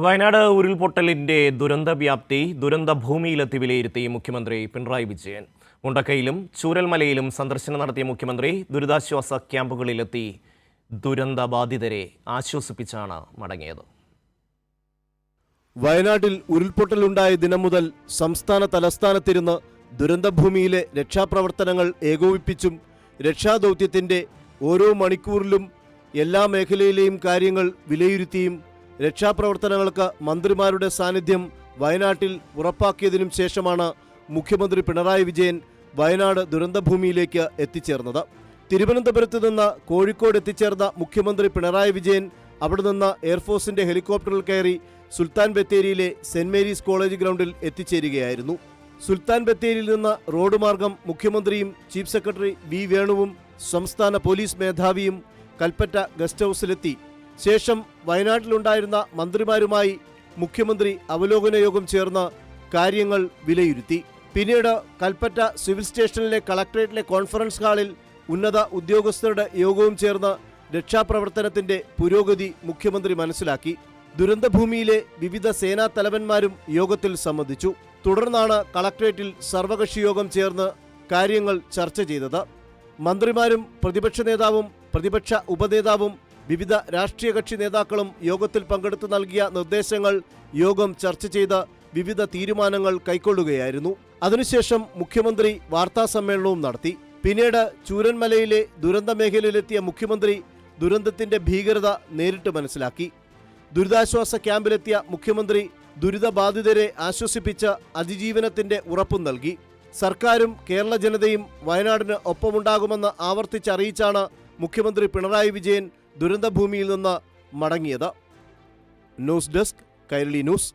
വയനാട് ഉരുൾപൊട്ടലിന്റെ ദുരന്തവ്യാപ്തി ദുരന്തഭൂമിയിലെത്തി വിലയിരുത്തി മുഖ്യമന്ത്രി പിണറായി വിജയൻ. മുണ്ടക്കയിലും ചൂരൽമലയിലും സന്ദർശനം നടത്തിയ മുഖ്യമന്ത്രി ദുരിതാശ്വാസ ക്യാമ്പുകളിലെത്തി ദുരന്തബാധിതരെ ആശ്വസിപ്പിച്ചാണ് മടങ്ങിയത്. വയനാട്ടിൽ ഉരുൾപൊട്ടലുണ്ടായ ദിനം മുതൽ സംസ്ഥാന തലസ്ഥാനത്തിരുന്ന് ദുരന്തഭൂമിയിലെ രക്ഷാപ്രവർത്തനങ്ങൾ ഏകോപിപ്പിച്ചും രക്ഷാദൗത്യത്തിന്റെ ഓരോ മണിക്കൂറിലും എല്ലാ മേഖലയിലെയും കാര്യങ്ങൾ വിലയിരുത്തിയും രക്ഷാപ്രവർത്തനങ്ങൾക്ക് മന്ത്രിമാരുടെ സാന്നിധ്യം വയനാട്ടിൽ ഉറപ്പാക്കിയതിനും ശേഷമാണ് മുഖ്യമന്ത്രി പിണറായി വിജയൻ വയനാട് ദുരന്തഭൂമിയിലേക്ക് എത്തിച്ചേർന്നത്. തിരുവനന്തപുരത്ത് നിന്ന് കോഴിക്കോട് എത്തിച്ചേർന്ന മുഖ്യമന്ത്രി പിണറായി വിജയൻ അവിടെ നിന്ന് എയർഫോഴ്സിന്റെ ഹെലികോപ്റ്ററിൽ കയറി സുൽത്താൻ ബത്തേരിയിലെ സെന്റ് മേരീസ് കോളേജ് ഗ്രൗണ്ടിൽ എത്തിച്ചേരുകയായിരുന്നു. സുൽത്താൻ ബത്തേരിയിൽ നിന്ന് റോഡ് മാർഗം മുഖ്യമന്ത്രിയും ചീഫ് സെക്രട്ടറി വി വേണുവും സംസ്ഥാന പോലീസ് മേധാവിയും കൽപ്പറ്റ ഗസ്റ്റ് ഹൗസിലെത്തി. ശേഷം വയനാട്ടിലുണ്ടായിരുന്ന മന്ത്രിമാരുമായി മുഖ്യമന്ത്രി അവലോകന യോഗം ചേർന്ന് കാര്യങ്ങൾ വിലയിരുത്തി. പിന്നീട് കൽപ്പറ്റ സിവിൽ സ്റ്റേഷനിലെ കളക്ടറേറ്റിലെ കോൺഫറൻസ് ഹാളിൽ ഉന്നത ഉദ്യോഗസ്ഥരുടെ യോഗവും ചേർന്ന് രക്ഷാപ്രവർത്തനത്തിന്റെ പുരോഗതി മുഖ്യമന്ത്രി മനസ്സിലാക്കി. ദുരന്തഭൂമിയിലെ വിവിധ സേനാ തലവന്മാരും യോഗത്തിൽ സംബന്ധിച്ചു. തുടർന്നാണ് കളക്ടറേറ്റിൽ സർവകക്ഷി യോഗം ചേർന്ന് കാര്യങ്ങൾ ചർച്ച ചെയ്തത്. മന്ത്രിമാരും പ്രതിപക്ഷ നേതാവും പ്രതിപക്ഷ ഉപനേതാവും വിവിധ രാഷ്ട്രീയ കക്ഷി നേതാക്കളും യോഗത്തിൽ പങ്കെടുത്തു നൽകിയ നിർദ്ദേശങ്ങൾ യോഗം ചർച്ച ചെയ്ത് വിവിധ തീരുമാനങ്ങൾ കൈക്കൊള്ളുകയായിരുന്നു. അതിനുശേഷം മുഖ്യമന്ത്രി വാർത്താസമ്മേളനവും നടത്തി. പിന്നീട് ചൂരന്മലയിലെ ദുരന്ത മേഖലയിലെത്തിയ മുഖ്യമന്ത്രി ദുരന്തത്തിന്റെ ഭീകരത നേരിട്ട് മനസ്സിലാക്കി. ദുരിതാശ്വാസ ക്യാമ്പിലെത്തിയ മുഖ്യമന്ത്രി ദുരിതബാധിതരെ ആശ്വസിപ്പിച്ച് അതിജീവനത്തിന്റെ ഉറപ്പും നൽകി. സർക്കാരും കേരള ജനതയും വയനാടിന് ഒപ്പമുണ്ടാകുമെന്ന് ആവർത്തിച്ചറിയിച്ചാണ് മുഖ്യമന്ത്രി പിണറായി വിജയൻ ദുരന്തഭൂമിയിൽ നിന്ന് മടങ്ങിയത്. News desk, Kairali news.